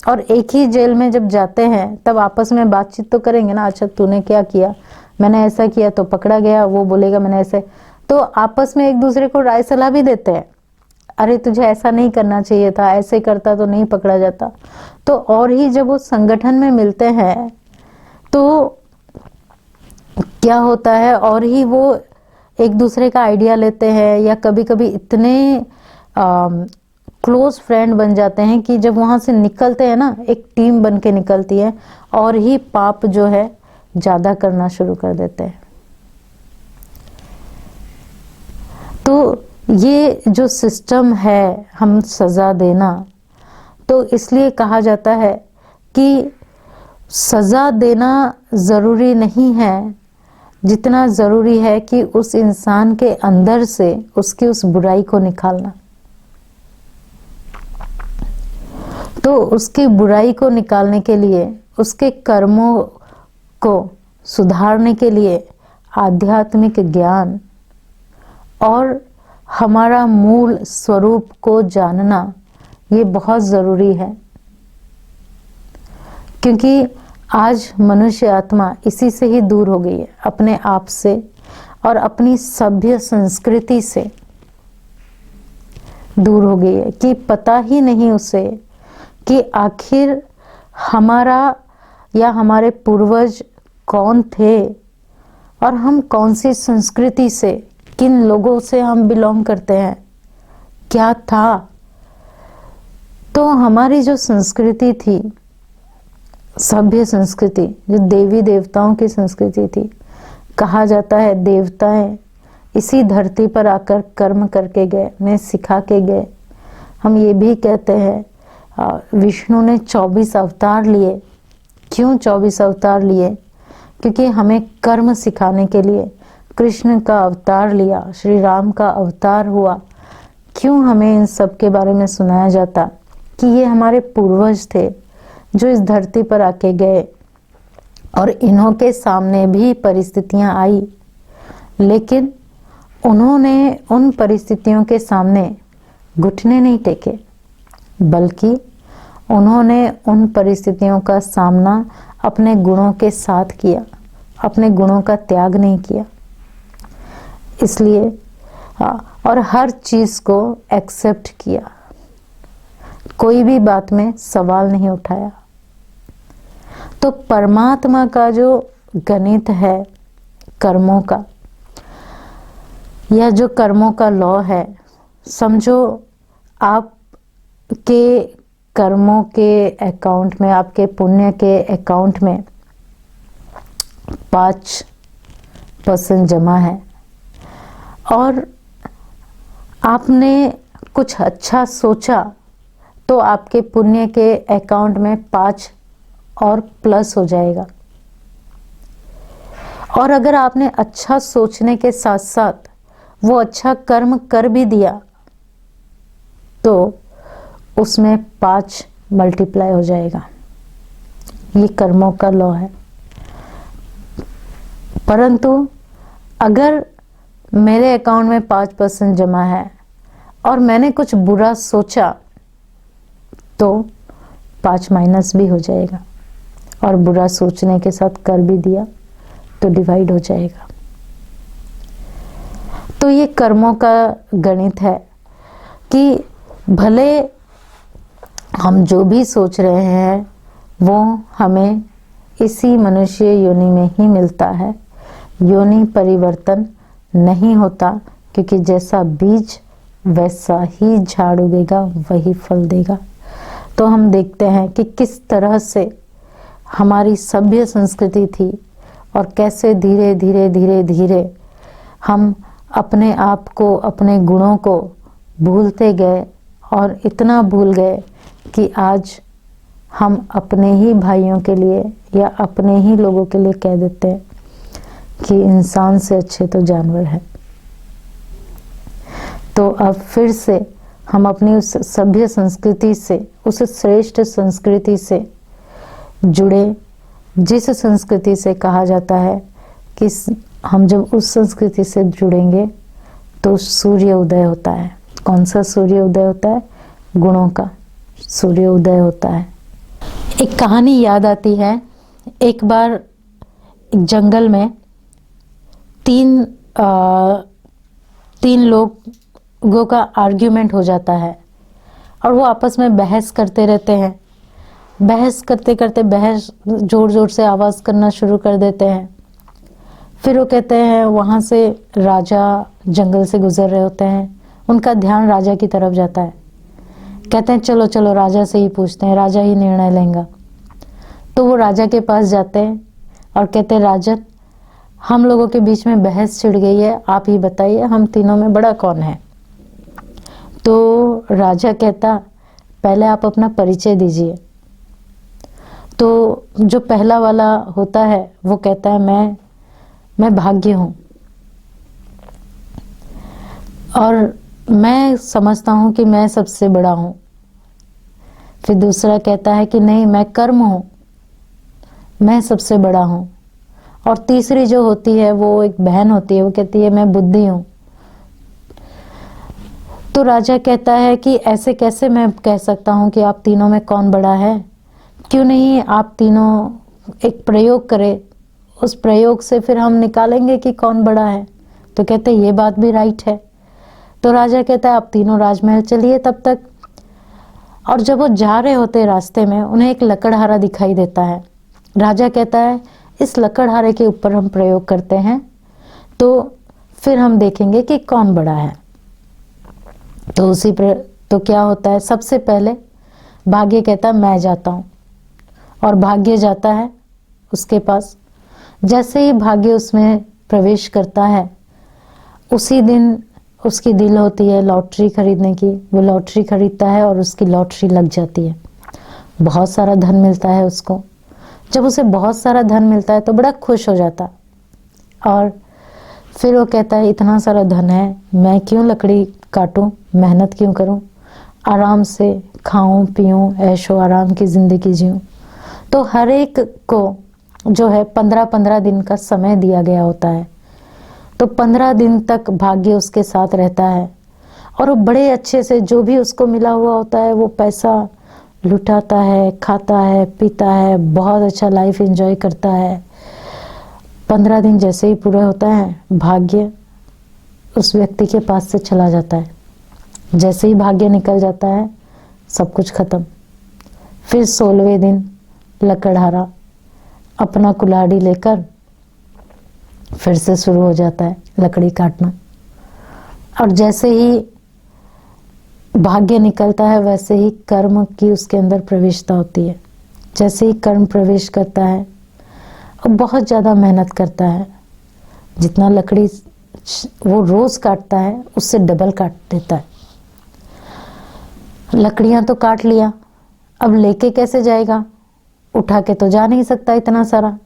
Speaker 2: और एक ही जेल में जब जाते हैं तब आपस में बातचीत तो करेंगे ना, अच्छा तूने क्या किया, मैंने ऐसा किया तो पकड़ा गया, वो बोलेगा मैंने ऐसे, तो आपस में एक दूसरे को राय सलाह भी देते हैं, अरे तुझे ऐसा नहीं करना चाहिए था, ऐसे करता तो नहीं पकड़ा जाता। तो और ही जब वो संगठन में मिलते हैं तो क्या होता है, और ही वो एक दूसरे का आइडिया लेते हैं, या कभी कभी इतने क्लोज फ्रेंड बन जाते हैं कि जब वहां से निकलते हैं ना, एक टीम बन के निकलती है और ही पाप जो है ज्यादा करना शुरू कर देते हैं। तो ये जो सिस्टम है, हम सजा देना, तो इसलिए कहा जाता है कि सजा देना जरूरी नहीं है, जितना जरूरी है कि उस इंसान के अंदर से उसकी उस बुराई को निकालना। तो उसकी बुराई को निकालने के लिए, उसके कर्मों को सुधारने के लिए आध्यात्मिक ज्ञान और हमारा मूल स्वरूप को जानना ये बहुत जरूरी है। क्योंकि आज मनुष्य आत्मा इसी से ही दूर हो गई है, अपने आप से और अपनी सभ्य संस्कृति से दूर हो गई है, कि पता ही नहीं उसे कि आखिर हमारा या हमारे पूर्वज कौन थे और हम कौन सी संस्कृति से, किन लोगों से हम बिलोंग करते हैं, क्या था। तो हमारी जो संस्कृति थी, सभ्य संस्कृति, जो देवी देवताओं की संस्कृति थी, कहा जाता है देवताएं इसी धरती पर आकर कर्म करके गए, उन्हें सिखा के गए। हम ये भी कहते हैं विष्णु ने 24 अवतार लिए। क्यों 24 अवतार लिए? क्योंकि हमें कर्म सिखाने के लिए कृष्ण का अवतार लिया, श्री राम का अवतार हुआ। क्यों हमें इन सब के बारे में सुनाया जाता? कि ये हमारे पूर्वज थे जो इस धरती पर आके गए, और इन्हों के सामने भी परिस्थितियां आई, लेकिन उन्होंने उन परिस्थितियों के सामने घुटने नहीं टेके, बल्कि उन्होंने उन परिस्थितियों का सामना अपने गुणों के साथ किया, अपने गुणों का त्याग नहीं किया। इसलिए और हर चीज को एक्सेप्ट किया, कोई भी बात में सवाल नहीं उठाया। तो परमात्मा का जो गणित है कर्मों का, या जो कर्मों का लॉ है, समझो आपके कर्मों के अकाउंट में, आपके पुण्य के अकाउंट में 5% जमा है, और आपने कुछ अच्छा सोचा तो आपके पुण्य के अकाउंट में 5 और प्लस हो जाएगा। और अगर आपने अच्छा सोचने के साथ साथ वो अच्छा कर्म कर भी दिया तो उसमें 5 मल्टीप्लाई हो जाएगा। ये कर्मों का लॉ है। परंतु अगर मेरे अकाउंट में 5% जमा है और मैंने कुछ बुरा सोचा तो 5 माइनस भी हो जाएगा, और बुरा सोचने के साथ कर भी दिया तो डिवाइड हो जाएगा। तो ये कर्मों का गणित है कि भले हम जो भी सोच रहे हैं वो हमें इसी मनुष्य योनि में ही मिलता है। योनि परिवर्तन नहीं होता, क्योंकि जैसा बीज वैसा ही झाड़ उगेगा, वही फल देगा। तो हम देखते हैं कि किस तरह से हमारी सभ्य संस्कृति थी और कैसे धीरे धीरे धीरे धीरे हम अपने आप को, अपने गुणों को भूलते गए, और इतना भूल गए कि आज हम अपने ही भाइयों के लिए या अपने ही लोगों के लिए कह देते हैं कि इंसान से अच्छे तो जानवर है। तो अब फिर से हम अपनी उस सभ्य संस्कृति से, उस श्रेष्ठ संस्कृति से जुड़े, जिस संस्कृति से कहा जाता है कि हम जब उस संस्कृति से जुड़ेंगे तो सूर्य उदय होता है। कौन सा सूर्य उदय होता है? गुणों का सूर्य उदय होता है। एक कहानी याद आती है। एक बार जंगल में तीन लोगों का आर्ग्यूमेंट हो जाता है और वो आपस में बहस करते रहते हैं। बहस करते करते बहस जोर जोर से आवाज़ करना शुरू कर देते हैं। फिर वो कहते हैं, वहाँ से राजा जंगल से गुजर रहे होते हैं, उनका ध्यान राजा की तरफ जाता है। कहते हैं चलो चलो राजा से ही पूछते हैं, राजा ही निर्णय लेंगे। तो वो राजा के पास जाते हैं और कहते हैं, राजन हम लोगों के बीच में बहस छिड़ गई है, आप ही बताइए हम तीनों में बड़ा कौन है। तो राजा कहता, पहले आप अपना परिचय दीजिए। तो जो पहला वाला होता है वो कहता है, मैं भाग्य हूँ और मैं समझता हूँ कि मैं सबसे बड़ा हूँ। फिर दूसरा कहता है कि नहीं, मैं कर्म हूँ, मैं सबसे बड़ा हूँ। और तीसरी जो होती है वो एक बहन होती है, वो कहती है मैं बुद्धि हूँ। तो राजा कहता है कि ऐसे कैसे मैं कह सकता हूँ कि आप तीनों में कौन बड़ा है, क्यों नहीं आप तीनों एक प्रयोग करें, उस प्रयोग से फिर हम निकालेंगे कि कौन बड़ा है। तो कहते हैं ये बात भी राइट है। तो राजा कहता है आप तीनों राजमहल चलिए तब तक। और जब वो जा रहे होते रास्ते में उन्हें एक लकड़हारा दिखाई देता है। राजा कहता है इस लकड़हारे के ऊपर हम प्रयोग करते हैं तो फिर हम देखेंगे कि कौन बड़ा है। तो उसी पर तो क्या होता है, सबसे पहले भाग्य कहता है मैं जाता हूँ, और भाग्य जाता है उसके पास। जैसे ही भाग्य उसमें प्रवेश करता है उसी दिन उसकी दिल होती है लॉटरी खरीदने की। वो लॉटरी खरीदता है और उसकी लॉटरी लग जाती है, बहुत सारा धन मिलता है उसको। जब उसे बहुत सारा धन मिलता है तो बड़ा खुश हो जाता, और फिर वो कहता है इतना सारा धन है, मैं क्यों लकड़ी काटूं, मेहनत क्यों करूं, आराम से खाऊं पीऊं, ऐशो आराम की जिंदगी जीऊं। तो हर एक को जो है 15-15 दिन का समय दिया गया होता है। तो 15 दिन तक भाग्य उसके साथ रहता है और वो बड़े अच्छे से जो भी उसको मिला हुआ होता है वो पैसा लुटाता है, खाता है, पीता है, बहुत अच्छा लाइफ एंजॉय करता है। 15 दिन जैसे ही पूरा होता है भाग्य उस व्यक्ति के पास से चला जाता है। जैसे ही भाग्य निकल जाता है सब कुछ खत्म। फिर 16वें दिन लकड़हारा अपना कुल्हाड़ी लेकर फिर से शुरू हो जाता है लकड़ी काटना। और जैसे ही भाग्य निकलता है वैसे ही कर्म की उसके अंदर प्रवेशता होती है। जैसे ही कर्म प्रवेश करता है और बहुत ज़्यादा मेहनत करता है, जितना लकड़ी वो रोज काटता है उससे डबल काट देता है। लकड़ियां तो काट लिया, अब लेके कैसे जाएगा, उठा के तो जा नहीं सकता इतना सारा।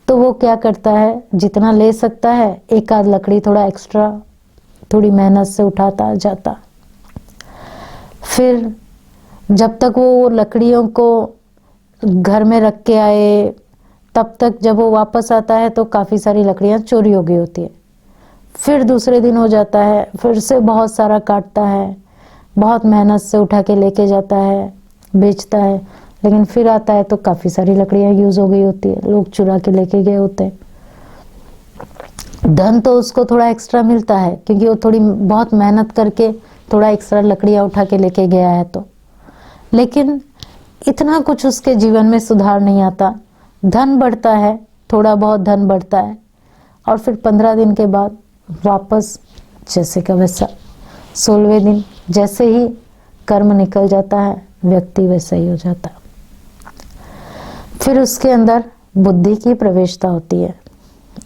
Speaker 2: तो वो क्या करता है, जितना ले सकता है एक आध लकड़ी थोड़ा एक्स्ट्रा थोड़ी मेहनत से उठाता जाता। फिर जब तक वो लकड़ियों को घर में रख के आए तब तक जब वो वापस आता है तो काफ़ी सारी लकड़ियां चोरी हो गई होती है। फिर दूसरे दिन हो जाता है, फिर से बहुत सारा काटता है, बहुत मेहनत से उठा के लेके जाता है, बेचता है, लेकिन फिर आता है तो काफ़ी सारी लकड़ियां यूज़ हो गई होती है, लोग चुरा के लेके गए होते हैं। धन तो उसको थोड़ा एक्स्ट्रा मिलता है क्योंकि वो थोड़ी बहुत मेहनत करके थोड़ा एक्स्ट्रा लकड़ियां उठा के लेके गया है तो, लेकिन इतना कुछ उसके जीवन में सुधार नहीं आता। धन बढ़ता है, थोड़ा बहुत धन बढ़ता है और फिर 15 दिन के बाद वापस जैसे का वैसा। 16वें दिन जैसे ही कर्म निकल जाता है व्यक्ति वैसा ही हो जाता है। फिर उसके अंदर बुद्धि की प्रवेशता होती है।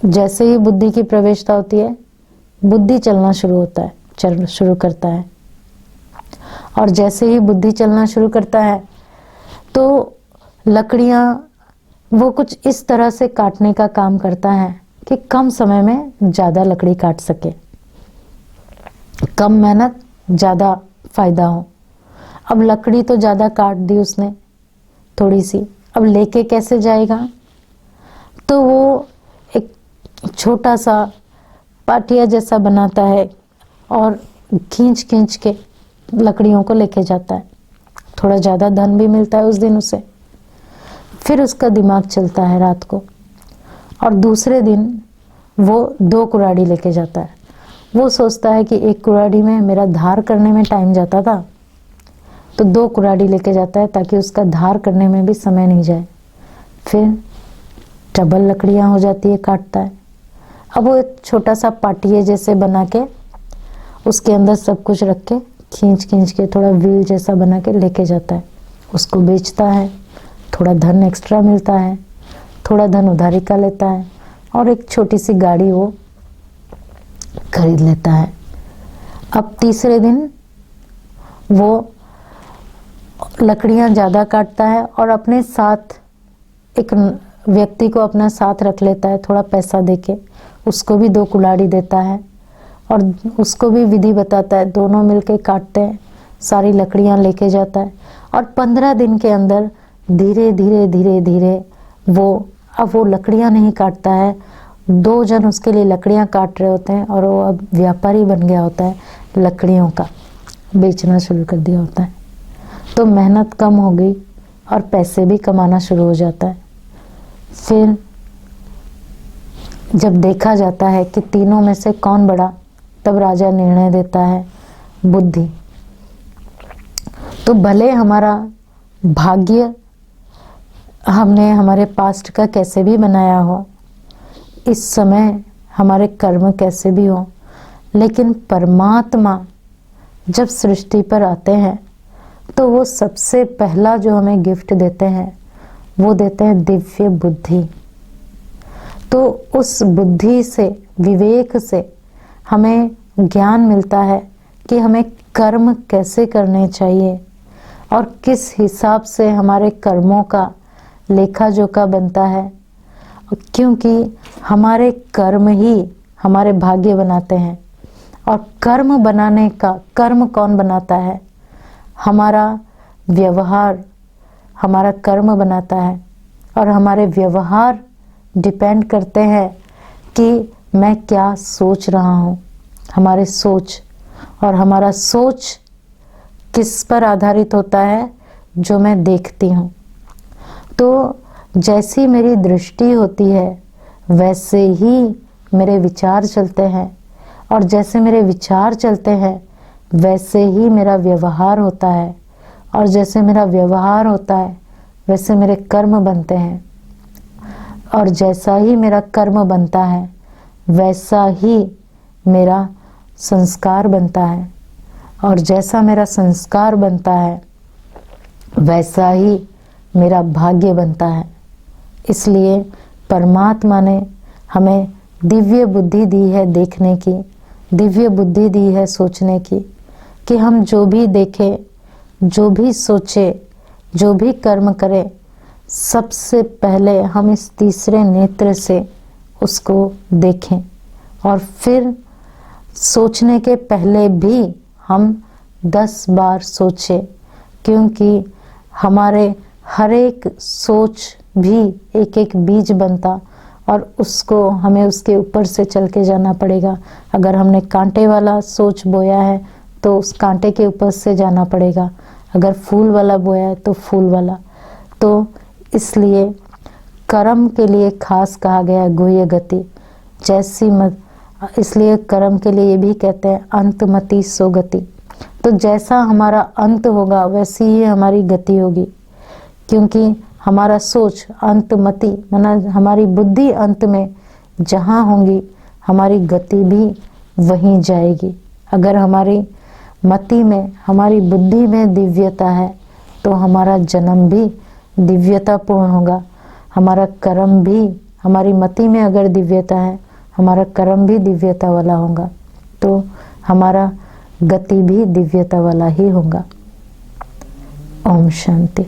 Speaker 2: जैसे ही बुद्धि की प्रवेशता होती है बुद्धि चलना शुरू होता है, चल शुरू करता है। और जैसे ही बुद्धि चलना शुरू करता है तो लकड़ियां वो कुछ इस तरह से काटने का काम करता है कि कम समय में ज़्यादा लकड़ी काट सके, कम मेहनत ज़्यादा फायदा हो। अब लकड़ी तो ज़्यादा काट दी उसने थोड़ी सी, अब लेके कैसे जाएगा, तो वो एक छोटा सा पाटिया जैसा बनाता है और खींच खींच के लकड़ियों को लेके जाता है। थोड़ा ज़्यादा धन भी मिलता है उस दिन उसे। फिर उसका दिमाग चलता है रात को और दूसरे दिन वो 2 कुराड़ी लेके जाता है। वो सोचता है कि एक कुराड़ी में मेरा धार करने में टाइम जाता था तो 2 कुराड़ी लेके जाता है ताकि उसका धार करने में भी समय नहीं जाए। फिर डबल लकड़ियां हो जाती है, काटता है, अब वो एक छोटा सा पाटिये जैसे बना के उसके अंदर सब कुछ रख के खींच के थोड़ा व्हील जैसा बना के लेके जाता है, उसको बेचता है, थोड़ा धन एक्स्ट्रा मिलता है, थोड़ा धन उधारी का लेता है और एक छोटी सी गाड़ी वो खरीद लेता है। अब तीसरे दिन वो लकड़ियां ज़्यादा काटता है और अपने साथ एक व्यक्ति को अपना साथ रख लेता है, थोड़ा पैसा देके उसको भी 2 कुल्हाड़ी देता है और उसको भी विधि बताता है, दोनों मिलके काटते हैं, सारी लकड़ियां लेके जाता है और 15 दिन के अंदर धीरे धीरे वो लकड़ियां नहीं काटता है, 2 जन उसके लिए लकड़ियां काट रहे होते हैं और वो अब व्यापारी बन गया होता है, लकड़ियों का बेचना शुरू कर दिया होता है। तो मेहनत कम हो गई और पैसे भी कमाना शुरू हो जाता है। फिर जब देखा जाता है कि तीनों में से कौन बड़ा, तब राजा निर्णय देता है बुद्धि। तो भले हमारा भाग्य हमने हमारे पास्ट का कैसे भी बनाया हो, इस समय हमारे कर्म कैसे भी हो, लेकिन परमात्मा जब सृष्टि पर आते हैं तो वो सबसे पहला जो हमें गिफ्ट देते हैं वो देते हैं दिव्य बुद्धि। तो उस बुद्धि से, विवेक से हमें ज्ञान मिलता है कि हमें कर्म कैसे करने चाहिए और किस हिसाब से हमारे कर्मों का लेखा जोखा बनता है, क्योंकि हमारे कर्म ही हमारे भाग्य बनाते हैं। और कर्म बनाने का, कर्म कौन बनाता है? हमारा व्यवहार हमारा कर्म बनाता है और हमारे व्यवहार डिपेंड करते हैं कि मैं क्या सोच रहा हूँ। हमारे सोच, और हमारा सोच किस पर आधारित होता है? जो मैं देखती हूँ। तो जैसी मेरी दृष्टि होती है वैसे ही मेरे विचार चलते हैं और जैसे मेरे विचार चलते हैं वैसे ही मेरा व्यवहार होता है और जैसे मेरा व्यवहार होता है वैसे मेरे कर्म बनते हैं और जैसा ही मेरा कर्म बनता है वैसा ही मेरा संस्कार बनता है और जैसा मेरा संस्कार बनता है वैसा ही मेरा भाग्य बनता है। इसलिए परमात्मा ने हमें दिव्य बुद्धि दी है देखने की, दिव्य बुद्धि दी है सोचने की, कि हम जो भी देखें, जो भी सोचे, जो भी कर्म करें, सबसे पहले हम इस तीसरे नेत्र से उसको देखें और फिर सोचने के पहले भी हम 10 बार सोचें, क्योंकि हमारे हर एक सोच भी एक एक बीज बनता और उसको हमें उसके ऊपर से चल के जाना पड़ेगा। अगर हमने कांटे वाला सोच बोया है तो उस कांटे के ऊपर से जाना पड़ेगा, अगर फूल वाला बोया है तो फूल वाला। तो इसलिए कर्म के लिए खास कहा गया गुह्य गति, जैसी मत, इसलिए कर्म के लिए ये भी कहते हैं अंतमति सो गति। तो जैसा हमारा अंत होगा वैसी ही हमारी गति होगी, क्योंकि हमारा सोच अंतमति माना हमारी बुद्धि अंत में जहाँ होंगी हमारी गति भी वहीं जाएगी। अगर हमारी मति में, हमारी बुद्धि में दिव्यता है तो हमारा जन्म भी दिव्यता पूर्ण होगा, हमारा कर्म भी, हमारी मति में अगर दिव्यता है हमारा कर्म भी दिव्यता वाला होगा, तो हमारा गति भी दिव्यता वाला ही होगा। ओम शांति।